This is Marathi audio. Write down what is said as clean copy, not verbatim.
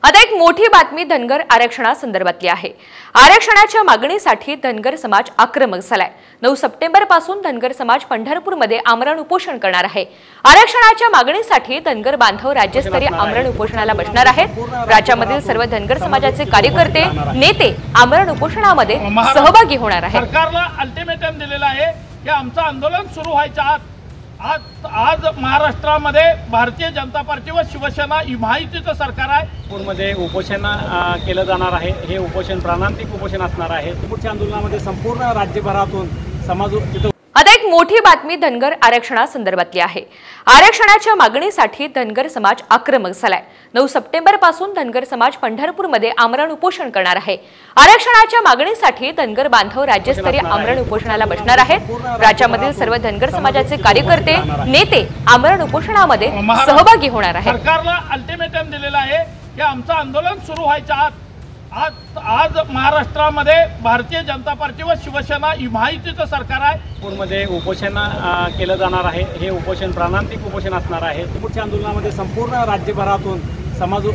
आता एक मोठी बातमी धनगर आरक्षणासंदर्भातली आहे। आरक्षणाच्या मागणीसाठी धनगर समाज आक्रमक झालाय। 9 सप्टेंबर पासून धनगर समाज पंढरपूरमध्ये आमरण उपोषण करणार आहे। आरक्षणाच्या मागणीसाठी धनगर बांधव राज्यस्तरीय आमरण उपोषणाला बसणार आहेत। राज्यामधील सर्व धनगर समाजाचे कार्यकर्ते, नेते आमरण उपोषणामध्ये सहभागी होणार आहेत। सरकारला अल्टिमेटम दिलेला आहे की आमचं आंदोलन सुरू व्हायच्या आज महाराष्ट्रामध्ये भारतीय जनता पार्टी व शिवसेना महायुतीचं सरकार आहे। नागपूरमध्ये उपोषण केलं जाणार आहे। हे उपोषण प्राणांतिक उपोषण असणार आहे। पुढच्या आंदोलनामध्ये संपूर्ण राज्यभरातून समाज आता एक मोठी बातमी धनगर आरक्षणासंदर्भातली आहे। आरक्षणाच्या मागणीसाठी धनगर समाज आक्रमक झालाय। 9 सप्टेंबर पासून धनगर समाज पंढरपूरमध्ये आमरण उपोषण करणार आहे। आरक्षणाच्या मागणीसाठी धनगर बांधव राज्यस्तरीय आमरण उपोषणाला बसणार आहेत। राज्यामधील सर्व धनगर समाजाचे कार्यकर्ते, नेते आमरण उपोषणामध्ये सहभागी होणार आहेत। सरकारला अल्टिमेटम दिलेला आहे की आमचं आंदोलन सुरू व्हायच्या आज महाराष्ट्रामध्ये भारतीय जनता पार्टी व शिवसेना महायुतीचं सरकार आहे। नागपूरमध्ये उपोषण केलं जाणार आहे। हे उपोषण प्राणांतिक उपोषण असणार आहे। पुढच्या आंदोलनामध्ये संपूर्ण राज्यभरातून समाज